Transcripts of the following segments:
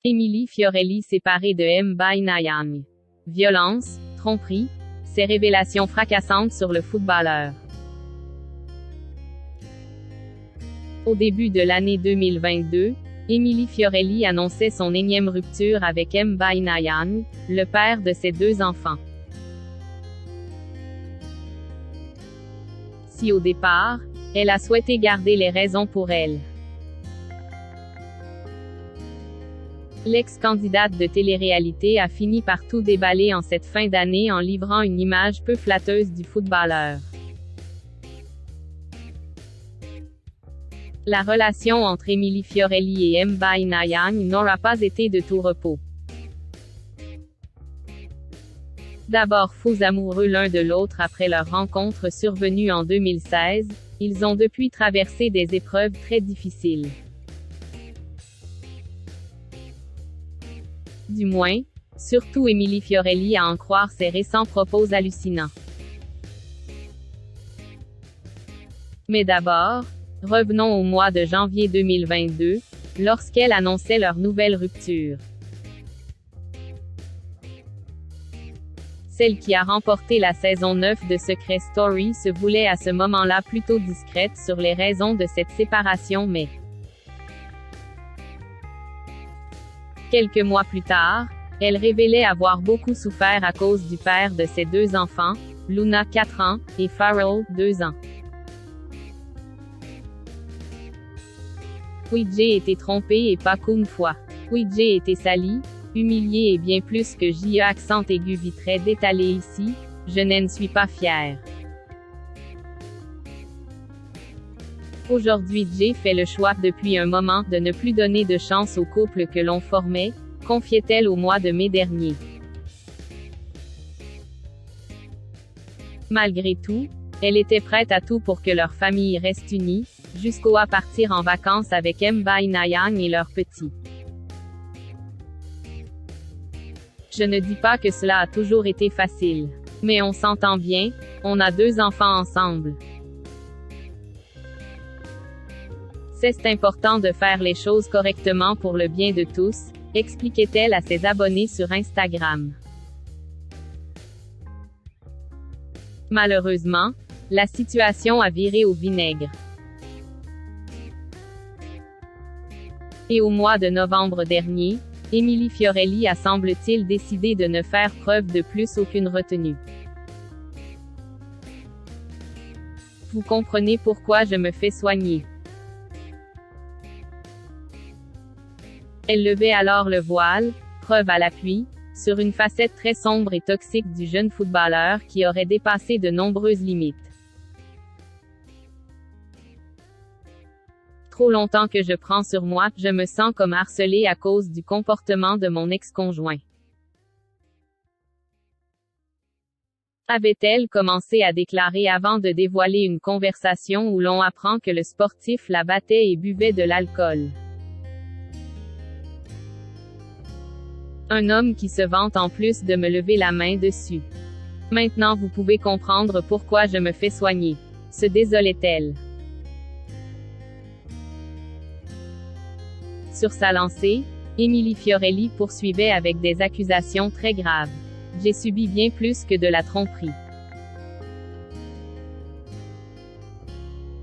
Emily Fiorelli séparée de Mbaye Niang. Violence, tromperie, ces révélations fracassantes sur le footballeur. Au début de l'année 2022, Emily Fiorelli annonçait son énième rupture avec Mbaye Niang, le père de ses 2 enfants. Si au départ, elle a souhaité garder les raisons pour elle. L'ex-candidate de télé-réalité a fini par tout déballer en cette fin d'année en livrant une image peu flatteuse du footballeur. La relation entre Emily Fiorelli et Mbaye Niang n'aura pas été de tout repos. D'abord fous amoureux l'un de l'autre après leur rencontre survenue en 2016, ils ont depuis traversé des épreuves très difficiles. Du moins, surtout Emily Fiorelli à en croire ses récents propos hallucinants. Mais d'abord, revenons au mois de janvier 2022, lorsqu'elle annonçait leur nouvelle rupture. Celle qui a remporté la saison 9 de Secret Story se voulait à ce moment-là plutôt discrète sur les raisons de cette séparation mais quelques mois plus tard, elle révélait avoir beaucoup souffert à cause du père de ses 2 enfants, Luna 4 ans, et Farrell 2 ans. Oui, j'ai été trompée et pas qu'une fois. Oui, j'ai été salie, humiliée et bien plus que J.E. accent aigu vitré d'étaler ici, je n'en suis pas fière. Aujourd'hui j'ai fait le choix depuis un moment de ne plus donner de chance au couple que l'on formait, confiait-elle au mois de mai dernier. Malgré tout, elle était prête à tout pour que leur famille reste unie, jusqu'au à partir en vacances avec Mbaye Niang et leurs petits. Je ne dis pas que cela a toujours été facile. Mais on s'entend bien, on a 2 enfants ensemble. C'est important de faire les choses correctement pour le bien de tous, expliquait-elle à ses abonnés sur Instagram. Malheureusement, la situation a viré au vinaigre. Et au mois de novembre dernier, Emily Fiorelli a semble-t-il décidé de ne faire preuve de plus aucune retenue. Vous comprenez pourquoi je me fais soigner. Elle levait alors le voile, preuve à l'appui, sur une facette très sombre et toxique du jeune footballeur qui aurait dépassé de nombreuses limites. Trop longtemps que je prends sur moi, je me sens comme harcelée à cause du comportement de mon ex-conjoint. Avait-elle commencé à déclarer avant de dévoiler une conversation où l'on apprend que le sportif la battait et buvait de l'alcool. Un homme qui se vante en plus de me lever la main dessus. Maintenant vous pouvez comprendre pourquoi je me fais soigner. Se désolait-elle. Sur sa lancée, Emily Fiorelli poursuivait avec des accusations très graves. J'ai subi bien plus que de la tromperie.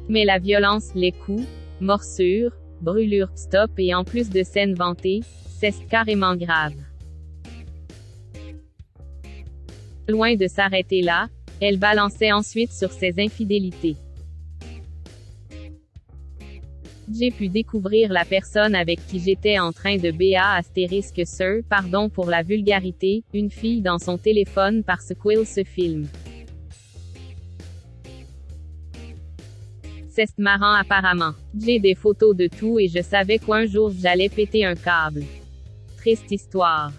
Mais la violence, les coups, morsures, brûlures, stop et en plus de scènes vantées, c'est carrément grave. Loin de s'arrêter là, elle balançait ensuite sur ses infidélités. J'ai pu découvrir la personne avec qui j'étais en train de ****, pardon pour la vulgarité, une fille dans son téléphone parce qu'il se filme. C'est marrant apparemment. J'ai des photos de tout et je savais qu'un jour j'allais péter un câble. Triste histoire.